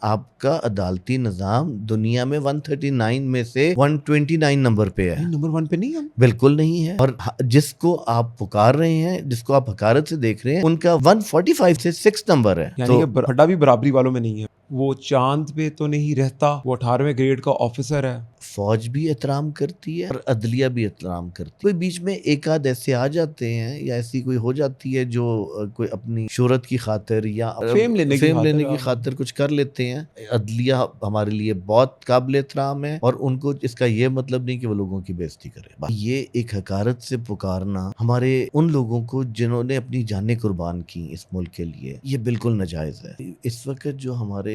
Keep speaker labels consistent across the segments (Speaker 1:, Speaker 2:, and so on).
Speaker 1: آپ کا عدالتی نظام دنیا میں 139 میں سے 129 نمبر پہ ہے.
Speaker 2: نمبر 1 پہ نہیں ہم.
Speaker 1: بالکل نہیں ہے. اور جس کو آپ پکار رہے ہیں, جس کو آپ حقارت سے دیکھ رہے ہیں, ان کا 145 سے 6 نمبر ہے.
Speaker 2: یعنی کہ پھٹا بھی برابری والوں میں نہیں ہے. وہ چاند پہ تو نہیں رہتا, وہ 18ویں گریڈ کا آفیسر ہے.
Speaker 1: فوج بھی احترام کرتی ہے اور عدلیہ بھی احترام کرتی ہے. کوئی بیچ میں ایک آدھ ایسے آ جاتے ہیں یا ایسی کوئی ہو جاتی ہے جو کوئی اپنی شہرت کی خاطر یا
Speaker 2: فیم لینے
Speaker 1: کی خاطر کچھ کر لیتے ہیں. عدلیہ ہمارے لیے بہت قابل احترام ہے اور ان کو اس کا یہ مطلب نہیں کہ وہ لوگوں کی بےزتی کرے. یہ ایک حقارت سے پکارنا ہمارے ان لوگوں کو جنہوں نے اپنی جانیں قربان کی اس ملک کے لیے, یہ بالکل ناجائز ہے. اس وقت جو ہمارے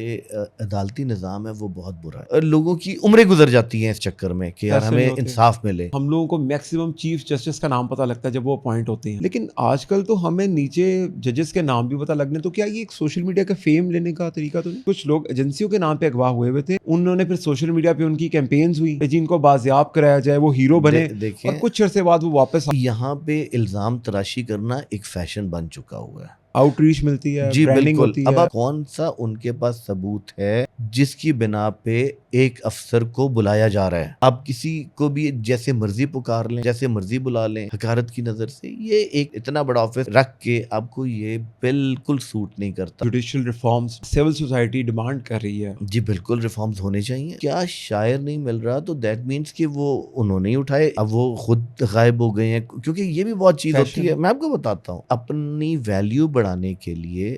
Speaker 1: عدالتی نظام ہے وہ بہت برا ہے. لوگوں کی عمریں گزر جاتی ہیں اس چکر میں کہ یار ہمیں انصاف ملے.
Speaker 2: ہم لوگوں کو میکسیمم چیف جسٹس کا نام پتہ لگتا ہے جب وہ اپوائنٹ ہوتے ہیں, لیکن آج کل تو ہمیں نیچے ججز کے نام بھی پتہ لگنے. تو کیا یہ ایک سوشل میڈیا کا فیم لینے کا طریقہ تو نہیں؟ کچھ لوگ ایجنسیوں کے نام پہ اغوا ہوئے تھے, انہوں نے پھر سوشل میڈیا پہ ان کی کیمپینز ہوئی جن کو بازیاب کرایا جائے, وہ ہیرو بنے, اور کچھ عرصے بعد وہ واپس.
Speaker 1: یہاں پہ الزام تراشی کرنا ایک فیشن بن چکا ہوا ہے.
Speaker 2: آؤٹ ریچ ملتی ہے,
Speaker 1: جی
Speaker 2: برانڈنگ
Speaker 1: بالکل.
Speaker 2: ہوتی ہے.
Speaker 1: اب کون سا ان کے پاس ثبوت ہے جس کی بنا پہ ایک افسر کو بلایا جا رہا ہے؟ آپ کسی کو بھی جیسے مرضی پکار لیں, جیسے مرضی بلا لیں حقارت کی نظر سے. یہ ایک اتنا بڑا آفس رکھ کے آپ کو یہ بالکل سوٹ نہیں کرتا.
Speaker 2: Judicial reforms civil society demand کر رہی ہے.
Speaker 1: جی بالکل ریفارمز ہونے چاہیے. کیا شاعر نہیں مل رہا تو دیٹ مینس کہ وہ انہوں نے اٹھائے, اب وہ خود غائب ہو گئے ہیں. کیونکہ یہ بھی بہت چیز ہوتی ہے, میں آپ کو بتاتا ہوں, اپنی ویلیو بڑھانے کے لیے,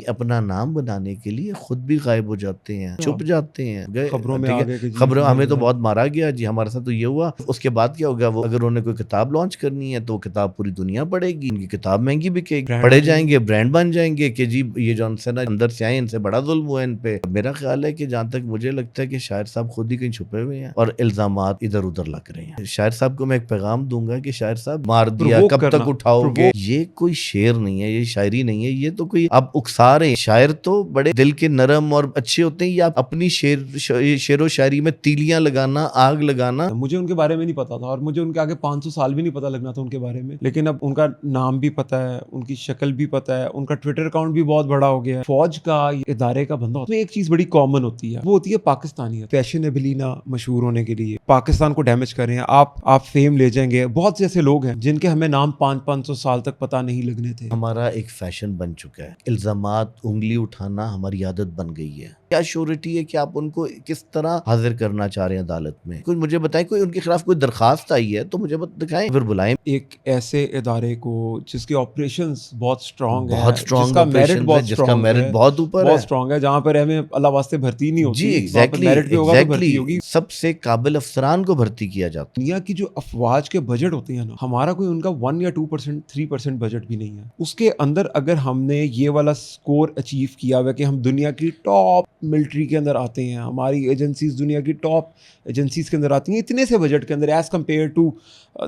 Speaker 1: اپنا نام بنانے کے لیے خود بھی غائب ہو جاتے ہیں, چھپ جاتے ہیں.
Speaker 2: خبروں میں
Speaker 1: خبروں ہمیں تو بہت مارا گیا جی, ہمارے ساتھ تو یہ ہوا. اس کے بعد کیا ہوگا, وہ اگر انہوں نے کوئی کتاب لانچ کرنی ہے تو وہ کتاب پوری دنیا پڑھے گی, ان کی کتاب مہنگی بکے گی, پڑھے جائیں گے, برانڈ بن جائیں گے کہ جی یہ جو سے نا اندر سے آئے, ان سے بڑا ظلم ہوا ان پہ. میرا خیال ہے کہ جہاں تک مجھے لگتا ہے کہ شاعر صاحب خود ہی کہیں چھپے ہوئے ہیں اور الزامات ادھر ادھر لگ رہے ہیں. شاعر صاحب کو میں ایک پیغام دوں گا کہ شاعر صاحب مار دیا, کب تک اٹھاؤ گے؟ یہ کوئی شعر نہیں ہے, یہ شاعری نہیں ہے, یہ تو کوئی آپ اکسا رہے ہیں. شاعر تو بڑے دل کے نرم اور اچھے ہوتے ہیں, یا اپنی شعر و شاعری میں تیلیاں لگانا, آگ لگانا.
Speaker 2: مجھے ان کے بارے میں نہیں پتا تھا, اور مجھے ان کے آگے 500 سال بھی نہیں پتا لگنا تھا ان کے بارے میں, لیکن اب ان کا نام بھی پتا ہے, ان کی شکل بھی پتا ہے, ان کا ٹویٹر اکاؤنٹ بھی بہت بڑا ہو گیا ہے. فوج کا ادارے کا بندہ ہوتا ہے, ایک چیز بڑی کامن ہوتی ہے, وہ ہوتی ہے پاکستانیت. فیشنیبلی نہ مشہور ہونے کے لیے پاکستان کو ڈیمیج کر رہے ہیں. آپ فیم لے جائیں گے. بہت سے ایسے لوگ ہیں جن کے ہمیں نام 500 سال تک پتا نہیں لگنے تھے.
Speaker 1: ہمارا ایک فیشن بن چکا ہے, الزامات انگلی اٹھانا ہماری عادت بن گئی ہے. کیا شیورٹی ہے کہ آپ ان کو کس طرح حاضر کرنا چاہ رہے ہیں عدالت میں؟ کوئی مجھے بتائیں, کوئی ان کے خلاف کوئی درخواست آئی ہے تو مجھے دکھائیں, پھر بلائیں.
Speaker 2: ایک ایسے ادارے کو جس کے آپریشنز بہت اسٹرانگ ہیں,
Speaker 1: جس
Speaker 2: کا میرٹ بہت
Speaker 1: جس کا میرٹ بہت اوپر ہے,
Speaker 2: بہت اسٹرانگ ہے, جہاں پر ہمیں اللہ واسطے بھرتی نہیں ہوتی.
Speaker 1: جی ایگزیکٹلی,
Speaker 2: میرٹ پہ ہوگا تو بھرتی ہوگی.
Speaker 1: سب سے قابل افسران کو بھرتی کیا جاتا ہے.
Speaker 2: دنیا کی جو افواج کے بجٹ ہوتے ہیں نا, ہمارا کوئی ان کا 1 یا 2%, 3% بجٹ بھی نہیں ہے. اس کے اندر اگر ہم نے یہ والا سکور اچیو کیا ہوا کہ ہم دنیا کی ٹاپ ملٹری کے اندر آتے ہیں, ہماری ایجنسیز دنیا کی ٹاپ ایجنسیز کے اندر آتی ہیں اتنے سے بجٹ کے اندر, ایز کمپیئر ٹو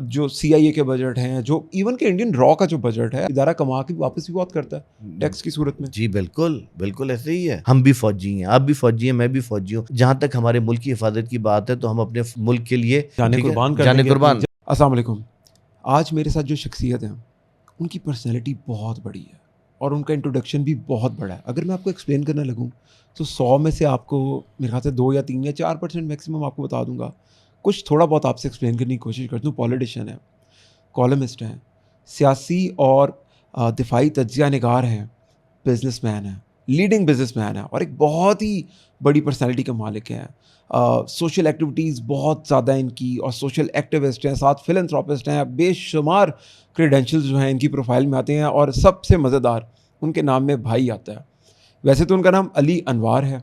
Speaker 2: جو CIA کے بجٹ ہیں, جو ایون کہ انڈین را کا جو بجٹ ہے, ادارہ کما کے واپس بھی بہت کرتا ہے ٹیکس کی صورت میں. جی
Speaker 1: بالکل بالکل ایسے ہی ہے. ہم بھی فوجی ہیں, آپ بھی فوجی ہیں, میں بھی فوجی ہوں. جہاں تک ہمارے ملک کی حفاظت کی بات ہے تو ہم اپنے ملک کے لیے
Speaker 2: جانے قربان. السلام علیکم. آج میرے ساتھ جو شخصیت ہیں ان کی پرسنالٹی بہت بڑی ہے اور ان کا انٹروڈکشن بھی بہت بڑا ہے. اگر میں آپ کو ایکسپلین کرنے لگوں تو 100 میں سے آپ کو میرے خیال سے 2 یا 3 یا 4% میکسیمم آپ کو بتا دوں گا. کچھ تھوڑا بہت آپ سے ایکسپلین کرنے کی کوشش کرتا ہوں. پولیٹیشین ہیں, کالمسٹ ہیں, سیاسی اور دفاعی تجزیہ نگار ہیں, بزنس مین ہیں, لیڈنگ بزنس مین ہیں, اور ایک بہت ہی بڑی پرسنالٹی کے مالک ہیں. سوشل ایکٹیویٹیز بہت زیادہ ان کی, اور سوشل ایکٹیوسٹ ہیں, ساتھ فلنتھراپسٹ ہیں. بے شمار کریڈینشلز جو ہیں ان کی پروفائل میں آتے ہیں, اور سب سے مزیدار ان کے نام میں بھائی آتا ہے. ویسے تو ان کا نام علی انوار ہے,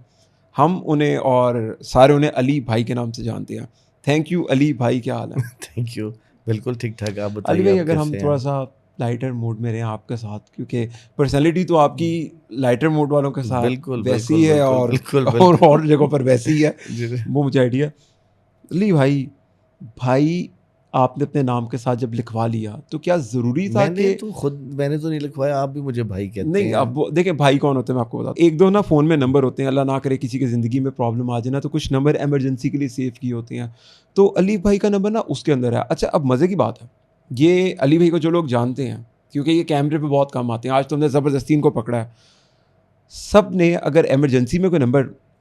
Speaker 2: ہم انہیں اور سارے انہیں علی بھائی کے نام سے جانتے ہیں. تھینک یو علی بھائی, کیا حال ہے؟
Speaker 1: تھینک یو, بالکل ٹھیک ٹھاک. آپ بتائیے
Speaker 2: علی بھائی, اگر ہم تھوڑا سا لائٹر موڈ میں رہیں آپ کے ساتھ, کیونکہ پرسنالٹی تو آپ کی لائٹر موڈ والوں کے ساتھ ویسی ہے اور جگہوں پر ویسی ہے, وہ مجھے آئیڈیا. علی بھائی آپ نے اپنے نام کے ساتھ جب لکھوا لیا تو کیا ضروری تھا کہ
Speaker 1: میں نے تو نہیں لکھوایا, آپ بھی مجھے بھائی کہتے ہیں.
Speaker 2: نہیں, اب دیکھیں بھائی کون ہوتے ہیں میں آپ کو بتاتا ہوں. 1-2 نا فون میں نمبر ہوتے ہیں, اللہ نہ کرے کسی کی زندگی میں پرابلم آ جائے نا, تو کچھ نمبر ایمرجنسی کے لیے سیو کیے ہوتے ہیں, تو علی بھائی کا نمبر نا اس کے اندر ہے. اچھا, اب مزے کی بات ہے, یہ علی بھائی کو جو لوگ جانتے ہیں, کیونکہ یہ کیمرے پہ بہت کام آتے ہیں, آج تو ہم نے زبردستی ان کو پکڑا ہے. سب نے اگر ایمرجنسی میں کوئی نمبر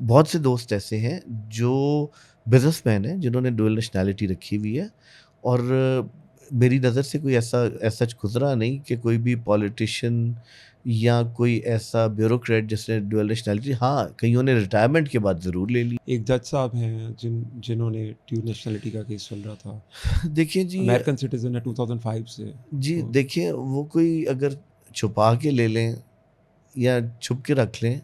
Speaker 1: بہت سے دوست ایسے ہیں جو بزنس مین ہیں جنہوں نے ڈوئل نیشنلٹی رکھی ہوئی ہے، اور میری نظر سے کوئی ایسا گزرا نہیں کہ کوئی بھی پولیٹیشین یا کوئی ایسا بیوروکریٹ جس نے ڈوئل نیشنلٹی، ہاں کئیوں نے ریٹائرمنٹ کے بعد ضرور لے لی.
Speaker 2: ایک جج صاحب ہیں جنہوں نے ڈیو نیشنلٹی کا کیس چل رہا تھا،
Speaker 1: دیکھیں جی،
Speaker 2: امریکن سٹیزن ہے 2005 سے.
Speaker 1: جی دیکھیں وہ کوئی اگر چھپا کے لے لیں یا چھپ کے رکھ لیں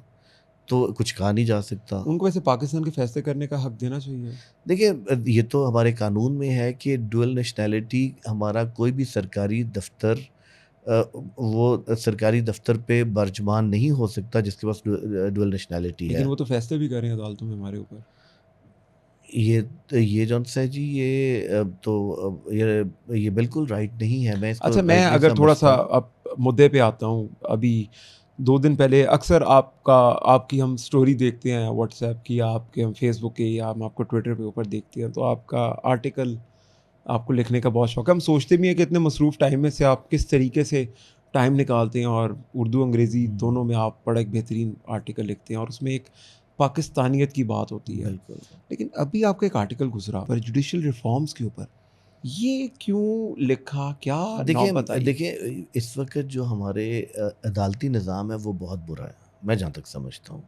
Speaker 1: تو کچھ کہا نہیں جا سکتا.
Speaker 2: ان کو ویسے پاکستان کے فیصلے کرنے کا حق دینا چاہیے.
Speaker 1: دیکھیں یہ تو ہمارے قانون میں ہے کہ ڈوئل نیشنلٹی ہمارا کوئی بھی سرکاری دفتر وہ سرکاری دفتر پہ برجمان نہیں ہو سکتا جس کے پاس ڈوئل نیشنلٹی ہے.
Speaker 2: لیکن وہ تو فیصلے بھی کر رہے ہیں عدالتوں میں ہمارے اوپر.
Speaker 1: یہ جون سا جی یہ بالکل رائٹ نہیں ہے.
Speaker 2: اچھا میں اگر تھوڑا سا اب مدعے پہ آتا ہوں، ابھی 2 دن پہلے اکثر آپ کی ہم سٹوری دیکھتے ہیں واٹس ایپ کی، آپ کے ہم فیس بک کے، یا ہم آپ کو ٹویٹر پہ اوپر دیکھتے ہیں، تو آپ کا آرٹیکل آپ کو لکھنے کا بہت شوق ہے. ہم سوچتے بھی ہیں کہ اتنے مصروف ٹائم میں سے آپ کس طریقے سے ٹائم نکالتے ہیں، اور اردو انگریزی دونوں میں آپ بڑا ایک بہترین آرٹیکل لکھتے ہیں، اور اس میں ایک پاکستانیت کی بات ہوتی ہے. لیکن ابھی آپ کا ایک آرٹیکل گزرا پر جوڈیشل ریفارمز کے اوپر، یہ کیوں لکھا؟ کیا
Speaker 1: دیکھیں اس وقت جو ہمارے عدالتی نظام ہے وہ بہت برا ہے، میں جہاں تک سمجھتا ہوں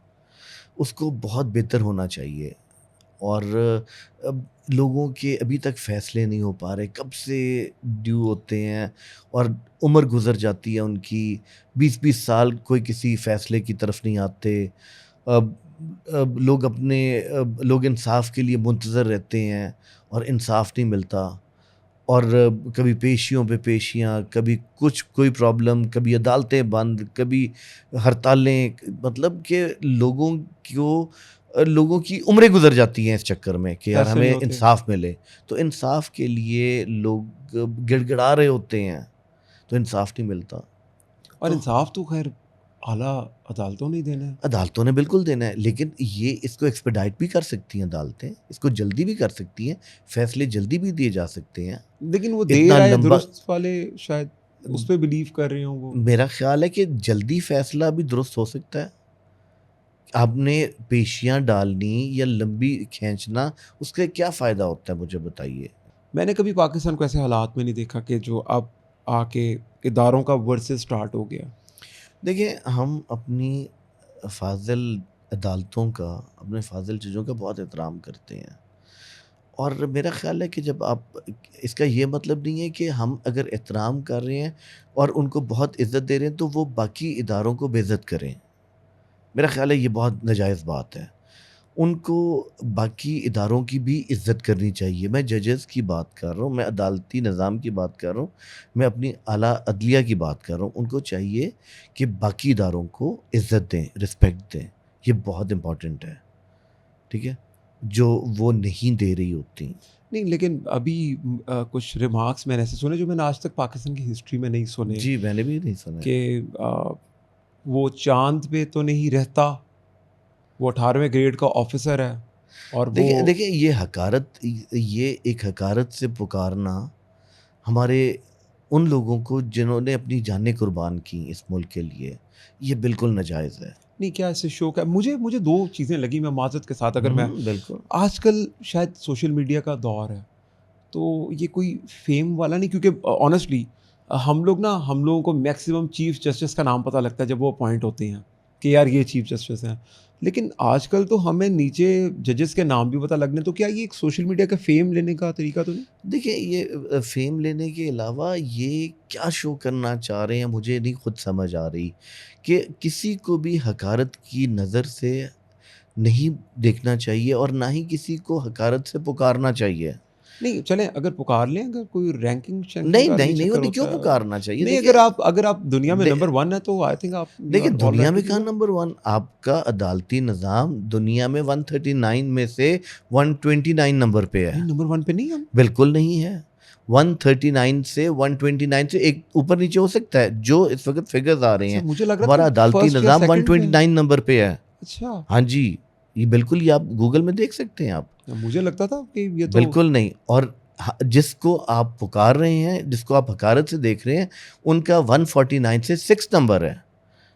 Speaker 1: اس کو بہت بہتر ہونا چاہیے. اور لوگوں کے ابھی تک فیصلے نہیں ہو پا رہے، کب سے ڈیو ہوتے ہیں اور عمر گزر جاتی ہے ان کی، 20 سال کوئی کسی فیصلے کی طرف نہیں آتے. لوگ انصاف کے لیے منتظر رہتے ہیں اور انصاف نہیں ملتا، اور کبھی پیشیوں پہ پیشیاں، کبھی کوئی پرابلم، کبھی عدالتیں بند، کبھی ہڑتالیں، مطلب کہ لوگوں کی عمریں گزر جاتی ہیں اس چکر میں کہ یار ہمیں انصاف ملے. تو انصاف کے لیے لوگ گڑ گڑا رہے ہوتے ہیں تو انصاف نہیں ملتا.
Speaker 2: اور انصاف تو خیر اعلیٰ عدالتوں نے دینا ہے.
Speaker 1: عدالتوں نے بالکل دینا ہے، لیکن اس کو ایکسپیڈائٹ بھی کر سکتی ہیں عدالتیں، اس کو جلدی بھی کر سکتی ہیں، فیصلے جلدی بھی دیے جا سکتے ہیں.
Speaker 2: لیکن وہ دیر آئے درست والے شاید اس پہ بلیو کر رہے ہوں. وہ
Speaker 1: میرا خیال ہے کہ جلدی فیصلہ بھی درست ہو سکتا ہے. آپ نے پیشیاں ڈالنی یا لمبی کھینچنا، اس کا کیا فائدہ ہوتا ہے مجھے بتائیے.
Speaker 2: میں نے کبھی پاکستان کو ایسے حالات میں نہیں دیکھا کہ جو اب آ کے اداروں کا ورسز سٹارٹ ہو گیا.
Speaker 1: دیکھیں ہم اپنی فاضل عدالتوں کا، اپنے فاضل ججوں کا بہت احترام کرتے ہیں، اور میرا خیال ہے کہ جب آپ، اس کا یہ مطلب نہیں ہے کہ ہم اگر احترام کر رہے ہیں اور ان کو بہت عزت دے رہے ہیں تو وہ باقی اداروں کو بے عزت کریں. میرا خیال ہے یہ بہت ناجائز بات ہے. ان کو باقی اداروں کی بھی عزت کرنی چاہیے. میں ججز کی بات کر رہا ہوں، میں عدالتی نظام کی بات کر رہا ہوں، میں اپنی اعلیٰ عدلیہ کی بات کر رہا ہوں. ان کو چاہیے کہ باقی اداروں کو عزت دیں، رسپیکٹ دیں. یہ بہت امپورٹنٹ ہے، ٹھیک ہے، جو وہ نہیں دے رہی ہوتی.
Speaker 2: نہیں لیکن ابھی کچھ ریمارکس میں نے ایسے سنے جو میں نے آج تک پاکستان کی ہسٹری میں نہیں سنے.
Speaker 1: جی میں نے بھی نہیں سنا
Speaker 2: کہ وہ چاند پہ تو نہیں رہتا، وہ 18ویں گریڈ کا آفیسر ہے. اور
Speaker 1: دیکھیں یہ ایک حقارت سے پکارنا ہمارے ان لوگوں کو جنہوں نے اپنی جانیں قربان کی اس ملک کے لیے، یہ بالکل ناجائز ہے.
Speaker 2: نہیں کیا اس سے شوق ہے؟ مجھے 2 چیزیں لگی، میں معذرت کے ساتھ اگر میں
Speaker 1: بالکل،
Speaker 2: آج کل شاید سوشل میڈیا کا دور ہے تو یہ کوئی فیم والا نہیں، کیونکہ آنیسٹلی ہم لوگوں کو میکسیمم چیف جسٹس کا نام پتہ لگتا ہے جب وہ اپوائنٹ ہوتے ہیں کہ یار یہ چیف جسٹس ہیں. لیکن آج کل تو ہمیں نیچے ججز کے نام بھی پتہ لگنے، تو کیا یہ ایک سوشل میڈیا کا فیم لینے کا طریقہ تو نہیں؟
Speaker 1: دیکھیں یہ فیم لینے کے علاوہ یہ کیا شو کرنا چاہ رہے ہیں مجھے نہیں خود سمجھ آ رہی. کہ کسی کو بھی حقارت کی نظر سے نہیں دیکھنا چاہیے اور نہ ہی کسی کو حقارت سے پکارنا چاہیے.
Speaker 2: نہیں چلیں اگر پکار لیں، اگر کوئی رینکنگ
Speaker 1: نہیں وہ کیوں پکارنا چاہیے.
Speaker 2: نہیں اگر آپ دنیا میں نمبر 1 ہے تو آئی تھنک آپ
Speaker 1: دیکھیں دنیا میں کہاں نمبر 1، آپ کا عدالتی نظام دنیا میں 139 میں سے 129 نمبر پہ ہے.
Speaker 2: نمبر 1 پہ نہیں ہم؟
Speaker 1: بالکل نہیں ہے. 139 سے 129 سے ایک اوپر نیچے ہو سکتا ہے. جو اس وقت فگرز آ رہے ہیں
Speaker 2: مجھے لگ رہا
Speaker 1: ہمارا عدالتی نظام 129 نمبر پہ ہے.
Speaker 2: اچھا
Speaker 1: ہاں جی، یہ بالکل، یہ آپ گوگل میں دیکھ سکتے ہیں. آپ
Speaker 2: مجھے لگتا تھا کہ یہ تو
Speaker 1: بالکل نہیں. اور جس کو آپ پکار رہے ہیں، جس کو آپ حقارت سے دیکھ رہے ہیں، ان کا 149 سے 6 نمبر ہے.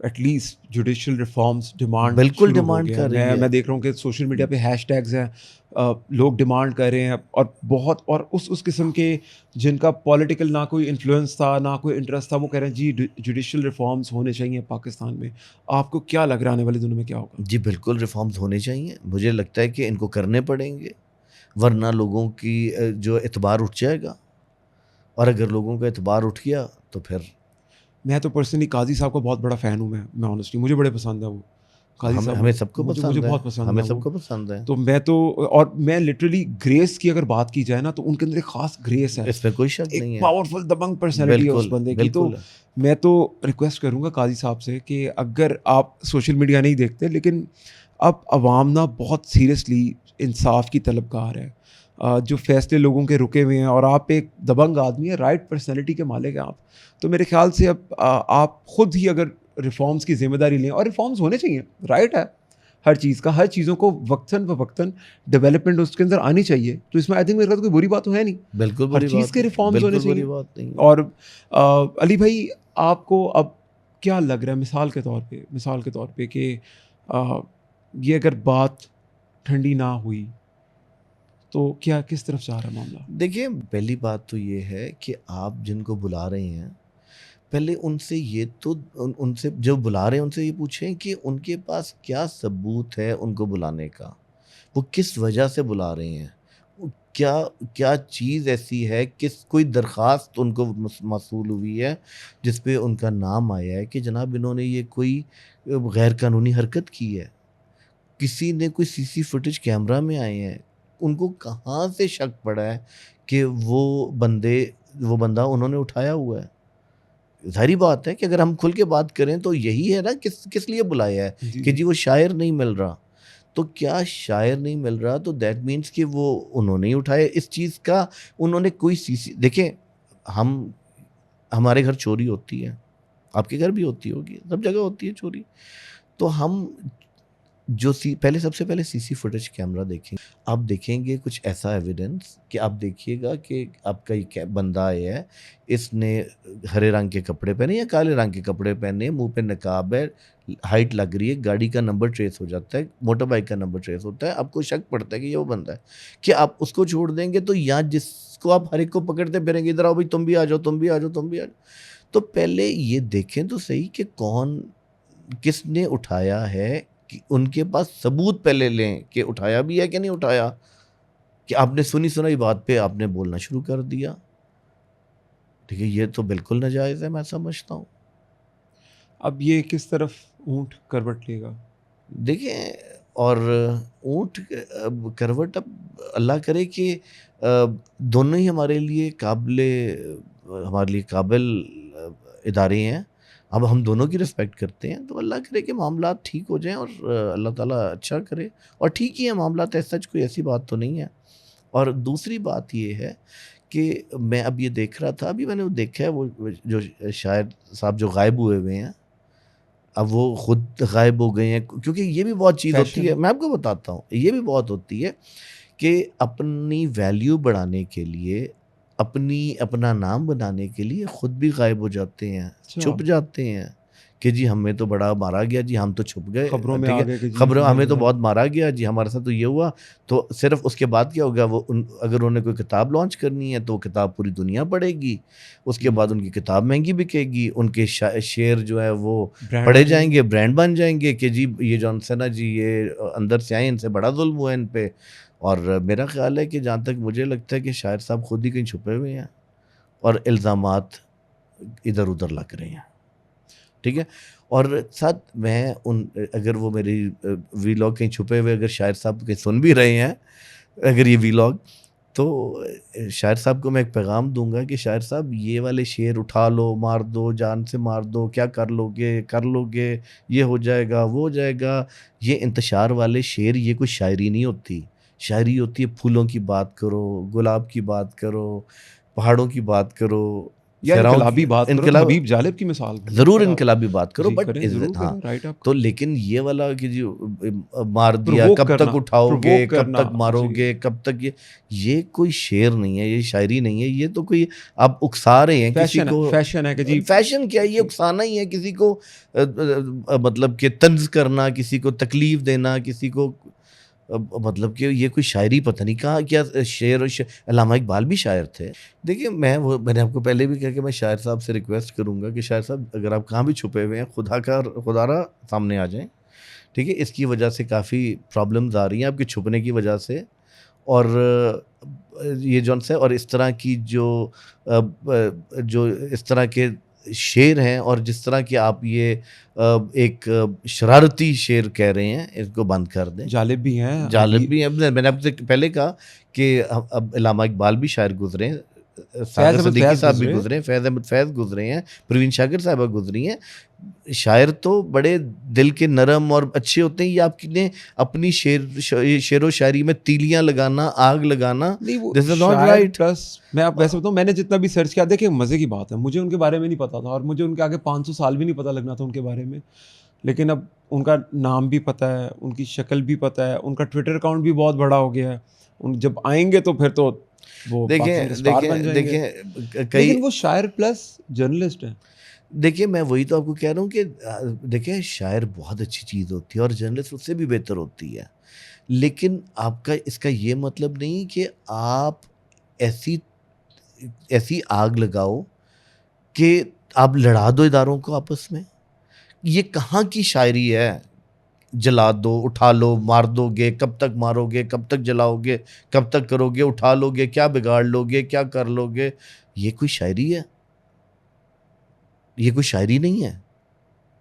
Speaker 2: At least judicial reforms demand
Speaker 1: بالکل
Speaker 2: شروع ہو
Speaker 1: ڈیمانڈ
Speaker 2: گیا
Speaker 1: کر رہی
Speaker 2: میں
Speaker 1: ہے.
Speaker 2: دیکھ رہا ہوں کہ سوشل میڈیا پہ ہیش ٹیگز ہیں, لوگ ڈیمانڈ کر رہے ہیں, اور بہت, اور اس قسم کے جن کا پولیٹیکل نہ کوئی انفلوئنس تھا نہ کوئی انٹرسٹ تھا, وہ کہہ رہے ہیں جی جوڈیشل ریفارمس ہونے چاہیے پاکستان میں. آپ کو کیا لگ رہا ہے آنے والے دنوں میں کیا ہوگا؟
Speaker 1: جی بالکل ریفارمز ہونے چاہیے. مجھے لگتا ہے کہ ان کو کرنے پڑیں گے, ورنہ لوگوں کی جو اعتبار اٹھ جائے گا, اور اگر لوگوں کا اعتبار اٹھ گیا تو پھر
Speaker 2: میں تو پرسنلی قاضی صاحب کا بہت بڑا فین ہوں. میں آنیسٹلی مجھے بڑے پسند ہے وہ قاضی صاحب,
Speaker 1: ہمیں سب کو
Speaker 2: مجھے
Speaker 1: پسند ہے,
Speaker 2: بہت پسند
Speaker 1: ہمیں
Speaker 2: ہے
Speaker 1: سب
Speaker 2: وہ.
Speaker 1: کو پسند ہے.
Speaker 2: تو میں تو, اور میں لٹرلی گریس کی اگر بات کی جائے نا تو ان کے اندر ایک خاص گریس ہے,
Speaker 1: اس میں کوئی شک
Speaker 2: ایک
Speaker 1: نہیں ہے.
Speaker 2: پاورفل دبنگ پرسنالٹی ہے اس
Speaker 1: بالکل
Speaker 2: بندے کی. تو
Speaker 1: بالکل.
Speaker 2: میں تو ریکویسٹ کروں گا قاضی صاحب سے کہ اگر آپ سوشل میڈیا نہیں دیکھتے, لیکن اب عوام نا بہت سیریسلی انصاف کی طلبگار ہے, جو فیصلے لوگوں کے رکے ہوئے ہیں, اور آپ ایک دبنگ آدمی ہیں, رائٹ پرسنالٹی کے مالک ہیں آپ, تو میرے خیال سے اب آپ خود ہی اگر ریفارمس کی ذمہ داری لیں, اور ریفارمس ہونے چاہیے, رائٹ ہے ہر چیز کا, ہر چیزوں کو وقتاً فوقتاً ڈیولپمنٹ اس کے اندر آنی چاہیے, تو اس میں آئی تھنک میرے خیال کوئی بری بات تو ہے نہیں,
Speaker 1: بالکل
Speaker 2: ہر
Speaker 1: بری
Speaker 2: چیز
Speaker 1: بات
Speaker 2: کے
Speaker 1: نہیں,
Speaker 2: ریفارمز ہونے
Speaker 1: بالکل
Speaker 2: چاہیے.
Speaker 1: بری بات نہیں ہے.
Speaker 2: اور علی بھائی, آپ کو اب کیا لگ رہا ہے مثال کے طور پہ کہ یہ اگر بات ٹھنڈی نہ ہوئی تو کیا کس طرف جا رہا ہے معاملہ؟
Speaker 1: دیکھیے, پہلی بات تو یہ ہے کہ آپ جن کو بلا رہے ہیں, پہلے ان سے یہ تو ان سے جو بلا رہے ہیں ان سے یہ پوچھیں کہ ان کے پاس کیا ثبوت ہے ان کو بلانے کا, وہ کس وجہ سے بلا رہے ہیں, کیا چیز ایسی ہے, کوئی درخواست ان کو موصول ہوئی ہے جس پہ ان کا نام آیا ہے کہ جناب انہوں نے یہ کوئی غیر قانونی حرکت کی ہے. کسی نے کوئی سی فوٹیج کیمرہ میں آئے ہیں, ان کو کہاں سے شک پڑا ہے کہ وہ بندہ انہوں نے اٹھایا ہوا ہے. ظاہری بات ہے کہ اگر ہم کھل کے بات کریں تو یہی ہے نا, کس لیے بلایا ہے کہ جی وہ شاعر نہیں مل رہا. تو کیا شاعر نہیں مل رہا, تو دیٹ مینس کہ وہ انہوں نے ہی اٹھایا اس چیز کا. انہوں نے کوئی دیکھیں, ہمارے گھر چوری ہوتی ہے, آپ کے گھر بھی ہوتی ہوگی, سب جگہ ہوتی ہے چوری. تو ہم جو سب سے پہلے سی فوٹیج کیمرہ دیکھیں, آپ دیکھیں گے کچھ ایسا ایویڈنس کہ آپ دیکھیے گا کہ آپ کا یہ بندہ آیا ہے, اس نے ہرے رنگ کے کپڑے پہنے یا کالے رنگ کے کپڑے پہنے, منہ پہ نقاب ہے, ہائٹ لگ رہی ہے, گاڑی کا نمبر ٹریس ہو جاتا ہے, موٹر بائک کا نمبر ٹریس ہوتا ہے, آپ کو شک پڑتا ہے کہ یہ وہ بندہ ہے. کہ آپ اس کو چھوڑ دیں گے تو یہاں جس کو آپ ہر ایک کو پکڑتے پھریں گے, ادھر آؤ بھائی, تم بھی آ جاؤ, تم بھی آ جاؤ, تم بھی آ جاؤ. تو پہلے یہ دیکھیں تو صحیح کہ کس نے اٹھایا ہے, کہ ان کے پاس ثبوت پہلے لیں کہ اٹھایا بھی ہے کہ نہیں اٹھایا. کہ آپ نے سنی بات پہ آپ نے بولنا شروع کر دیا, ٹھیک ہے, یہ تو بالکل ناجائز ہے, میں سمجھتا ہوں.
Speaker 2: اب یہ کس طرف اونٹ کروٹ لے گا؟
Speaker 1: دیکھیں, اور اونٹ کروٹ, اب اللہ کرے کہ دونوں ہی ہمارے لیے قابل ادارے ہیں. اب ہم دونوں کی رسپیکٹ کرتے ہیں, تو اللہ کرے کہ معاملات ٹھیک ہو جائیں, اور اللہ تعالیٰ اچھا کرے, اور ٹھیک ہی ہے معاملات, ایسا کوئی ایسی بات تو نہیں ہے. اور دوسری بات یہ ہے کہ میں اب یہ دیکھ رہا تھا, ابھی میں نے دیکھا ہے وہ جو شاعر صاحب جو غائب ہوئے ہیں, اب وہ خود غائب ہو گئے ہیں, کیونکہ یہ بھی بہت چیز ہوتی ہے, میں آپ کو بتاتا ہوں, یہ بھی بہت ہوتی ہے کہ اپنی ویلیو بڑھانے کے لیے, اپنا نام بنانے کے لیے خود بھی غائب ہو جاتے ہیں, چھپ جاتے ہیں کہ جی ہمیں تو بڑا مارا گیا جی, ہم تو چھپ گئے,
Speaker 2: خبروں میں
Speaker 1: ٹھیک
Speaker 2: آ
Speaker 1: ہے,
Speaker 2: گئے کہ جی
Speaker 1: خبروں ہمیں تو بہت مارا گیا جی, ہمارے ساتھ تو یہ ہوا. تو صرف اس کے بعد کیا ہوگا, وہ اگر انہیں کوئی کتاب لانچ کرنی ہے تو وہ کتاب پوری دنیا پڑھے گی, اس کے بعد ان کی کتاب مہنگی بکے گی, ان کے شعر جو ہے وہ پڑھے جائیں گے, برانڈ بن جائیں گے کہ جی یہ جو ہے نا جی, یہ اندر سے آئے, ان سے بڑا ظلم ہوا ہے ان پہ. اور میرا خیال ہے کہ جہاں تک مجھے لگتا ہے کہ شاعر صاحب خود ہی کہیں چھپے ہوئے ہیں, اور الزامات ادھر ادھر لگ رہے ہیں, ٹھیک ہے. اور ساتھ میں اگر وہ میری ویلاگ کہیں چھپے ہوئے اگر شاعر صاحب کہیں سن بھی رہے ہیں اگر یہ ویلاگ, تو شاعر صاحب کو میں ایک پیغام دوں گا کہ شاعر صاحب یہ والے شعر اٹھا لو, مار دو, جان سے مار دو, کیا کر لو گے, یہ ہو جائے گا, وہ ہو جائے گا. یہ انتشار والے شعر یہ کوئی شاعری نہیں ہوتی. شاعری ہوتی ہے پھولوں کی بات کرو, گلاب کی بات کرو, پہاڑوں کی بات کرو,
Speaker 2: یا
Speaker 1: سہراؤں
Speaker 2: انقلابی
Speaker 1: کی-
Speaker 2: بات کرو،
Speaker 1: انقلاب
Speaker 2: حبیب جالب کی مثال
Speaker 1: ضرور انقلابی بات کرو،
Speaker 2: جی
Speaker 1: بٹ
Speaker 2: کریں، ضرور
Speaker 1: ہاں
Speaker 2: کریں، رائٹ آپ
Speaker 1: تو لیکن یہ والا کہ جی مار دیا،
Speaker 2: پرووک
Speaker 1: کب
Speaker 2: کرنا،
Speaker 1: تک اٹھاؤ گے،
Speaker 2: پرووک
Speaker 1: کب
Speaker 2: کرنا،
Speaker 1: تک مارو
Speaker 2: جی
Speaker 1: گے، کب تک یہ کوئی شعر نہیں ہے، یہ شاعری نہیں ہے، یہ تو کوئی آپ اکسا رہے ہیں کسی
Speaker 2: فیشن ہے،
Speaker 1: کو.
Speaker 2: فیشن ہے کہ جی
Speaker 1: فیشن کیا ہے، یہ اکسانا ہی ہے کسی کو، مطلب کہ طنز کرنا، کسی کو تکلیف دینا، کسی کو مطلب کہ یہ کوئی شاعری پتہ نہیں کہاں کیا شعر علامہ اقبال بھی شاعر تھے. دیکھیے میں نے آپ کو پہلے بھی کہا کہ میں شاعر صاحب سے ریکویسٹ کروں گا کہ شاعر صاحب اگر آپ کہاں بھی چھپے ہوئے ہیں خدا را سامنے آ جائیں. ٹھیک ہے، اس کی وجہ سے کافی پرابلمز آ رہی ہیں آپ کے چھپنے کی وجہ سے، اور یہ جون سے اور اس طرح کی جو اس طرح کے شعر ہیں اور جس طرح کہ آپ یہ ایک شرارتی شعر کہہ رہے ہیں، اس کو بند کر دیں.
Speaker 2: جالب بھی ہیں،
Speaker 1: جالب بھی ہیں. میں نے آپ سے پہلے کہا کہ اب علامہ اقبال بھی شاعر گزرے ہیں، ساغر
Speaker 2: فیض احمد
Speaker 1: صدیقی
Speaker 2: فیض
Speaker 1: صاحب بھی
Speaker 2: گزرے،
Speaker 1: گزرے ہیں، فیض احمد فیض گزرے ہیں، پروین شاکر صاحبہ گزری ہیں. شاعر تو بڑے دل کے نرم اور اچھے ہوتے ہیں. یہ آپ نے اپنی شعر و شاعری میں تیلیاں لگانا، آگ لگانا،
Speaker 2: نہیں وہ
Speaker 1: دس از ناٹ
Speaker 2: شاعر
Speaker 1: رائٹ.
Speaker 2: پلس میں آپ ویسے بتاؤں، میں نے جتنا بھی سرچ کیا، دیکھیں مزے کی بات ہے، مجھے ان کے بارے میں نہیں پتا تھا اور مجھے ان کے آگے 500 سال بھی نہیں پتا لگنا تھا ان کے بارے میں، لیکن اب ان کا نام بھی پتہ ہے، ان کی شکل بھی پتہ ہے، ان کا ٹویٹر اکاؤنٹ بھی بہت بڑا ہو گیا ہے. ان جب آئیں گے تو پھر تو وہ پاکستان کے اسٹار بن جائیں گے.
Speaker 1: دیکھیں
Speaker 2: لیکن وہ شاعر پلس جرنلسٹ ہیں.
Speaker 1: دیکھیے میں وہی تو آپ کو کہہ رہا ہوں کہ دیکھیں شاعر بہت اچھی چیز ہوتی ہے اور جرنلسٹ اس سے بھی بہتر ہوتی ہے، لیکن آپ کا اس کا یہ مطلب نہیں کہ آپ ایسی آگ لگاؤ کہ آپ لڑا دو اداروں کو آپس میں. یہ کہاں کی شاعری ہے؟ جلا دو، اٹھا لو، مار دو گے، کب تک مارو گے، کب تک جلاؤ گے، کب تک کرو گے، اٹھا لو گے، کیا بگاڑ لو گے، کیا کر لو گے. یہ کوئی شاعری ہے؟ یہ کوئی شاعری نہیں ہے.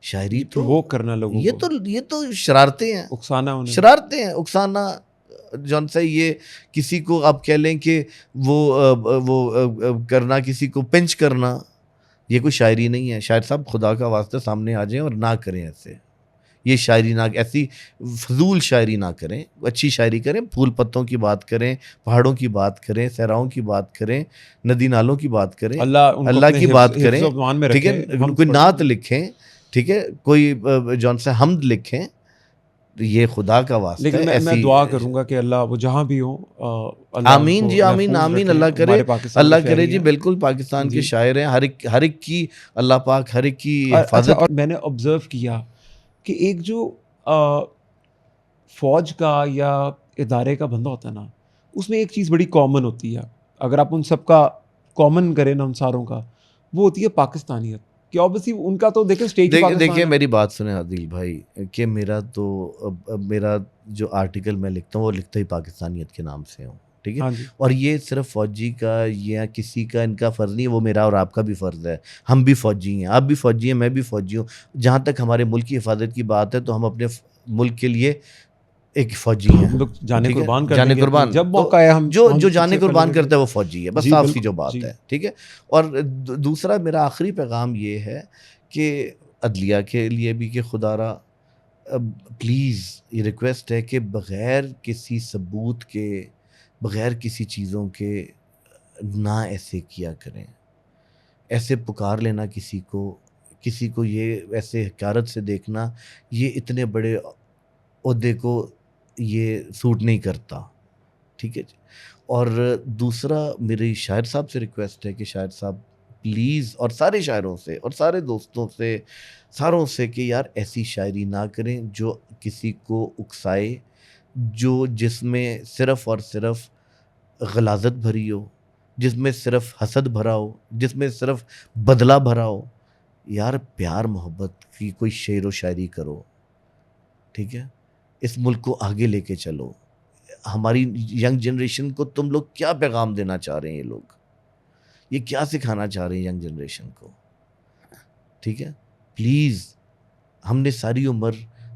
Speaker 1: شاعری تو
Speaker 2: پرووک کرنا لوگوں کو،
Speaker 1: یہ تو شرارتیں ہیں،
Speaker 2: اکسانا انہیں.
Speaker 1: شرارتیں ہیں، اکسانا. جون سے یہ کسی کو آپ کہہ لیں کہ وہ کرنا، کسی کو پنچ کرنا، یہ کوئی شاعری نہیں ہے. شاعر صاحب خدا کا واسطہ سامنے آ جائیں اور نہ کریں ایسے. یہ شاعری نہ، ایسی فضول شاعری نہ کریں، اچھی شاعری کریں، پھول پتوں کی بات کریں، پہاڑوں کی بات کریں، صحراؤں کی بات کریں، ندی نالوں کی بات کریں،
Speaker 2: اللہ ان کو
Speaker 1: اللہ
Speaker 2: اپنے
Speaker 1: کی بات کریں.
Speaker 2: حفظ و امان میں
Speaker 1: ٹھیک
Speaker 2: رکھے.
Speaker 1: ہے،
Speaker 2: ہم
Speaker 1: کوئی نعت لکھیں، ٹھیک ہے، کوئی جون سے حمد لکھیں. یہ خدا کا واسطہ ہے
Speaker 2: لیکن میں
Speaker 1: ایسی.
Speaker 2: دعا کروں گا کہ اللہ وہ جہاں بھی ہوں، اللہ ان
Speaker 1: آمین
Speaker 2: کو
Speaker 1: جی، آمین
Speaker 2: محفوظ
Speaker 1: آمین.
Speaker 2: رکھے.
Speaker 1: اللہ کرے،
Speaker 2: ہمارے پاکستان
Speaker 1: اللہ
Speaker 2: کے
Speaker 1: کرے
Speaker 2: شہری
Speaker 1: جی.
Speaker 2: ہیں
Speaker 1: بالکل پاکستان کے
Speaker 2: جی.
Speaker 1: شاعر ہیں، ہر ایک کی اللہ پاک ہر ایک کی
Speaker 2: اچھا،
Speaker 1: حفاظت.
Speaker 2: اور میں نے آبزرو کیا کہ ایک جو فوج کا یا ادارے کا بندہ ہوتا ہے نا، اس میں ایک چیز بڑی کامن ہوتی ہے، اگر آپ ان سب کا کامن کریں نا، ان ساروں کا، وہ ہوتی ہے پاکستانیت. کہ obviously ان کا تو دیکھیں اسٹیج ہی پاکستان
Speaker 1: دیکھیے
Speaker 2: ہے.
Speaker 1: میری بات سنیں عادل بھائی، کہ میرا جو آرٹیکل میں لکھتا ہوں وہ لکھتا ہی پاکستانیت کے نام سے ہوں. ٹھیک ہے،
Speaker 2: ہاں جی،
Speaker 1: اور یہ صرف فوجی کا یا کسی کا ان کا فرض نہیں ہے، وہ میرا اور آپ کا بھی فرض ہے. ہم بھی فوجی ہیں، آپ بھی فوجی ہیں، میں بھی فوجی ہوں. جہاں تک ہمارے ملک کی حفاظت کی بات ہے تو ہم اپنے ملک کے لیے ایک فوجی ہیں.
Speaker 2: ہم لوگ جانے
Speaker 1: ٹھیک ہے،
Speaker 2: قربان کر
Speaker 1: جانے
Speaker 2: دیں گے اپنی،
Speaker 1: قربان.
Speaker 2: جب
Speaker 1: تو
Speaker 2: موقع ہے ہم
Speaker 1: جو
Speaker 2: سب
Speaker 1: جانے
Speaker 2: سے پہلے
Speaker 1: قربان
Speaker 2: لڑیں
Speaker 1: کرتا ہے وہ فوجی ہے، بس
Speaker 2: جی
Speaker 1: صاف سی
Speaker 2: بالکل
Speaker 1: جو بات
Speaker 2: جی.
Speaker 1: ہے. ٹھیک ہے، اور دوسرا میرا آخری پیغام یہ ہے کہ عدلیہ کے لیے بھی کہ خدا را پلیز یہ ریکویسٹ ہے کہ بغیر کسی ثبوت کے، بغیر کسی چیزوں کے نہ ایسے کیا کریں. ایسے پکار لینا کسی کو یہ ایسے حقارت سے دیکھنا، یہ اتنے بڑے عہدے کو یہ سوٹ نہیں کرتا. ٹھیک ہے جی. اور دوسرا میری شاعر صاحب سے ریکویسٹ ہے کہ شاعر صاحب پلیز، اور سارے شاعروں سے اور سارے دوستوں سے، ساروں سے، کہ یار ایسی شاعری نہ کریں جو کسی کو اکسائے، جس میں صرف اور صرف غلاظت بھری ہو، جس میں صرف حسد بھرا ہو، جس میں صرف بدلہ بھرا ہو. یار پیار محبت کی کوئی شعر و شاعری کرو. ٹھیک ہے، اس ملک کو آگے لے کے چلو. ہماری ینگ جنریشن کو تم لوگ کیا پیغام دینا چاہ رہے ہیں؟ یہ کیا سکھانا چاہ رہے ہیں ینگ جنریشن کو؟ ٹھیک ہے، پلیز. ہم نے ساری عمر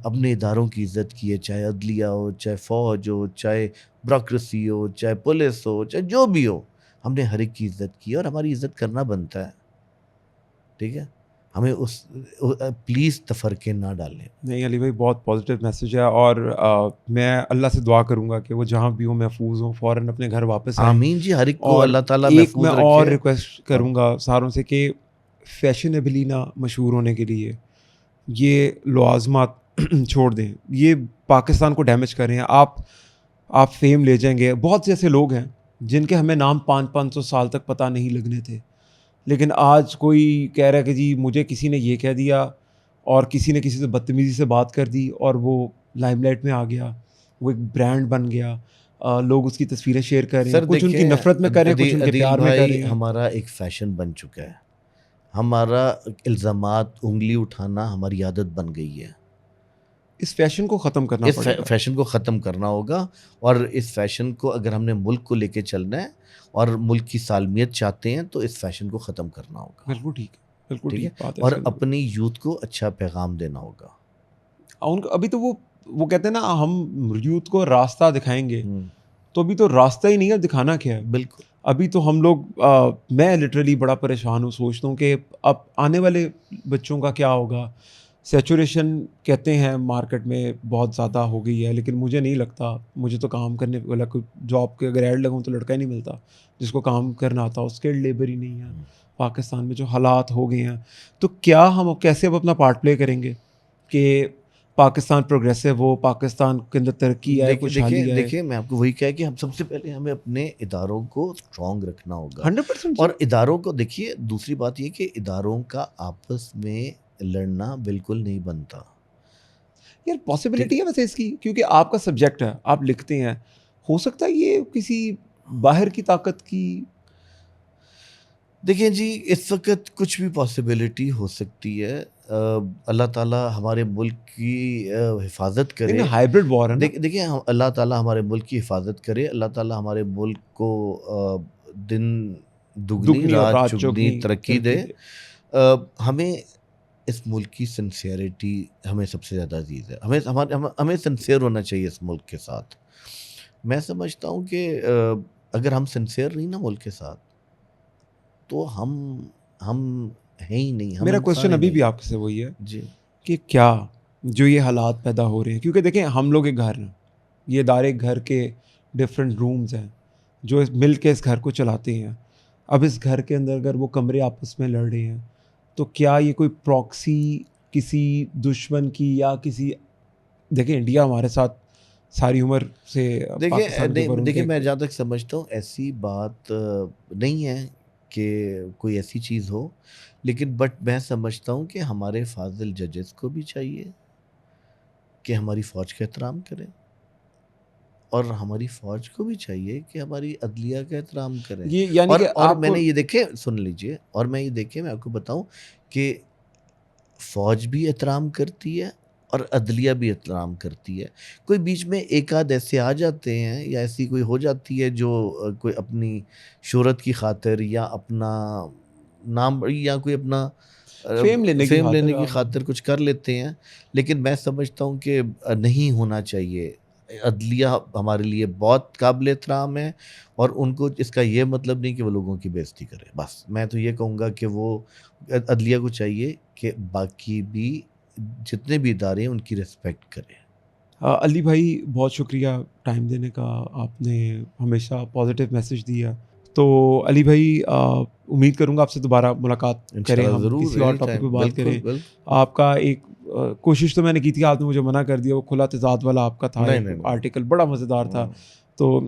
Speaker 1: اپنے اداروں کی عزت کی ہے، چاہے عدلیہ ہو، چاہے فوج ہو، چاہے بیوروکریسی ہو، چاہے پولیس ہو، چاہے جو بھی ہو. ہم نے ہر ایک کی عزت کی ہے اور ہماری عزت کرنا بنتا ہے. ٹھیک ہے، ہمیں اس پلیز تفرقے نہ ڈالیں.
Speaker 2: نہیں علی بھائی، بہت پازیٹیو میسج ہے، اور میں اللہ سے دعا کروں گا کہ وہ جہاں بھی ہوں محفوظ ہوں، فوراً اپنے گھر واپس آئیں.
Speaker 1: آمین جی، ہر ایک کو
Speaker 2: اور
Speaker 1: اللہ تعالیٰ
Speaker 2: ایک
Speaker 1: محفوظ
Speaker 2: میں اور
Speaker 1: رکھے.
Speaker 2: ریکویسٹ کروں گا ساروں سے کہ فیشنیبلی نہ مشہور ہونے کے لیے یہ لوازمات چھوڑ دیں، یہ پاکستان کو ڈیمیج کر رہے ہیں. آپ فیم لے جائیں گے. بہت سے ایسے لوگ ہیں جن کے ہمیں نام 500 سال تک پتہ نہیں لگنے تھے، لیکن آج کوئی کہہ رہا ہے کہ جی مجھے کسی نے یہ کہہ دیا، اور کسی نے کسی سے بدتمیزی سے بات کر دی، اور وہ لائم لائٹ میں آ گیا، وہ ایک برانڈ بن گیا. لوگ اس کی تصویریں شیئر کر رہے ہیں،
Speaker 1: سر
Speaker 2: کچھ ان کی
Speaker 1: دیکھیں،
Speaker 2: نفرت میں کر رہے ہیں، کچھ ان کے
Speaker 1: عدیل
Speaker 2: پیار میں کر
Speaker 1: بھائی،
Speaker 2: رہے ہیں.
Speaker 1: ہمارا ایک فیشن بن چکا ہے. ہمارا الزامات، انگلی اٹھانا ہماری عادت بن گئی ہے.
Speaker 2: اس فیشن کو ختم کرنا
Speaker 1: اس
Speaker 2: پڑے گا.
Speaker 1: فیشن کو ختم کرنا ہوگا، اور اس فیشن کو اگر ہم نے ملک کو لے کے چلنا ہے اور ملک کی سالمیت چاہتے ہیں تو اس فیشن کو ختم کرنا ہوگا.
Speaker 2: بالکل ٹھیک ہے، بالکل
Speaker 1: ٹھیک ہے،
Speaker 2: ٹھیک بات ہے.
Speaker 1: اور اپنی یوتھ کو اچھا پیغام دینا ہوگا.
Speaker 2: ابھی تو وہ کہتے ہیں نا، ہم یوتھ کو راستہ دکھائیں گے، تو ابھی تو راستہ ہی نہیں ہے، دکھانا کیا ہے.
Speaker 1: بالکل.
Speaker 2: ابھی تو ہم لوگ میں لٹرلی بڑا پریشان ہوں، سوچتا ہوں کہ اب آنے والے بچوں کا کیا ہوگا. سیچوریشن کہتے ہیں مارکیٹ میں بہت زیادہ ہو گئی ہے، لیکن مجھے نہیں لگتا. مجھے تو کام کرنے والا کوئی جاب کے اگر ایڈ لگاؤں تو لڑکا ہی نہیں ملتا جس کو کام کرنا آتا. اسکلڈ لیبر ہی نہیں ہے پاکستان میں. جو حالات ہو گئے ہیں، تو کیا ہم کیسے اب اپنا پارٹ پلے کریں گے کہ پاکستان پروگریسو ہو، پاکستان کے اندر ترقی آئے، خوشحالی آئے.
Speaker 1: دیکھیں میں آپ کو وہی کہا کہ ہم سب سے پہلے ہمیں اپنے اداروں کو اسٹرانگ رکھنا ہوگا.
Speaker 2: 100%.
Speaker 1: اور اداروں کو دیکھیے، دوسری بات یہ کہ اداروں کا آپس میں لڑنا بالکل نہیں بنتا.
Speaker 2: یار پاسبلٹی ہے ویسے اس کی، کیونکہ آپ کا سبجیکٹ ہے، آپ لکھتے ہیں، ہو سکتا ہے یہ کسی باہر کی طاقت کی.
Speaker 1: دیکھیں جی، اس وقت کچھ بھی پاسبلٹی ہو سکتی ہے. اللہ تعالیٰ ہمارے ملک کی حفاظت کرے.
Speaker 2: ہائبرڈ وار ہے نا.
Speaker 1: دیکھیں، اللہ تعالیٰ ہمارے ملک کی حفاظت کرے. اللہ تعالیٰ ہمارے ملک کو دن دگنی
Speaker 2: اور
Speaker 1: رات چگنی ترقی دے.
Speaker 2: دے.
Speaker 1: ہمیں اس ملک کی سنسیئرٹی ہمیں سب سے زیادہ عزیز ہے. ہمیں سنسیئر ہونا چاہیے اس ملک کے ساتھ. میں سمجھتا ہوں کہ اگر ہم سنسیئر نہیں نا ملک کے ساتھ تو ہم ہیں ہی نہیں.
Speaker 2: میرا کوشچن ابھی بھی آپ سے وہی ہے
Speaker 1: جی
Speaker 2: کہ کیا جو یہ حالات پیدا ہو رہے ہیں، کیونکہ دیکھیں ہم لوگ ایک گھر ہیں، یہ ادارے گھر کے ڈفرینٹ رومز ہیں جو مل کے اس گھر کو چلاتے ہیں. اب اس گھر کے اندر اگر وہ کمرے آپس میں لڑ رہے ہیں تو کیا یہ کوئی پراکسی کسی دشمن کی یا کسی. دیکھیں انڈیا ہمارے ساتھ ساری عمر سے
Speaker 1: دیکھیں میں جہاں تک سمجھتا ہوں ایسی بات نہیں ہے کہ کوئی ایسی چیز ہو، لیکن بٹ میں سمجھتا ہوں کہ ہمارے فاضل ججز کو بھی چاہیے کہ ہماری فوج کا احترام کریں، اور ہماری فوج کو بھی چاہیے کہ ہماری عدلیہ کا احترام کریں.
Speaker 2: یعنی کہ
Speaker 1: اور میں نے یہ دیکھے، سن لیجئے، اور میں یہ دیکھے میں آپ کو بتاؤں کہ فوج بھی احترام کرتی ہے اور عدلیہ بھی احترام کرتی ہے. کوئی بیچ میں ایک آدھ ایسے آ جاتے ہیں یا ایسی کوئی ہو جاتی ہے جو کوئی اپنی شہرت کی خاطر یا اپنا نام یا کوئی اپنا
Speaker 2: فیم لینے
Speaker 1: کی خاطر کچھ کر لیتے ہیں. لیکن میں سمجھتا ہوں کہ نہیں ہونا چاہیے. عدلیہ ہمارے لیے بہت قابل احترام ہے، اور ان کو اس کا یہ مطلب نہیں کہ وہ لوگوں کی بے عزتی کرے. بس میں تو یہ کہوں گا کہ وہ عدلیہ کو چاہیے کہ باقی بھی جتنے بھی ادارے ہیں ان کی ریسپیکٹ کریں.
Speaker 2: علی بھائی بہت شکریہ ٹائم دینے کا، آپ نے ہمیشہ پازیٹیو میسج دیا. تو علی بھائی امید کروں گا آپ سے دوبارہ ملاقات کریں، ہم کسی اور ٹاپک پہ بات کریں. آپ کا ایک کوشش تو میں نے کی تھی، آپ نے مجھے منع کر دیا. وہ کھلا تضاد والا آپ کا تھا آرٹیکل، بڑا مزیدار تھا. تو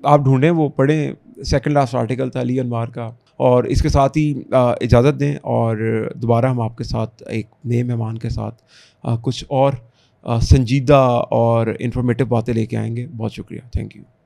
Speaker 2: آپ ڈھونڈیں، وہ پڑھیں. سیکنڈ لاسٹ آرٹیکل تھا علی انوار کا. اور اس کے ساتھ ہی اجازت دیں، اور دوبارہ ہم آپ کے ساتھ ایک نئے مہمان کے ساتھ کچھ اور سنجیدہ اور انفارمیٹیو باتیں لے کے آئیں گے. بہت شکریہ، تھینک یو.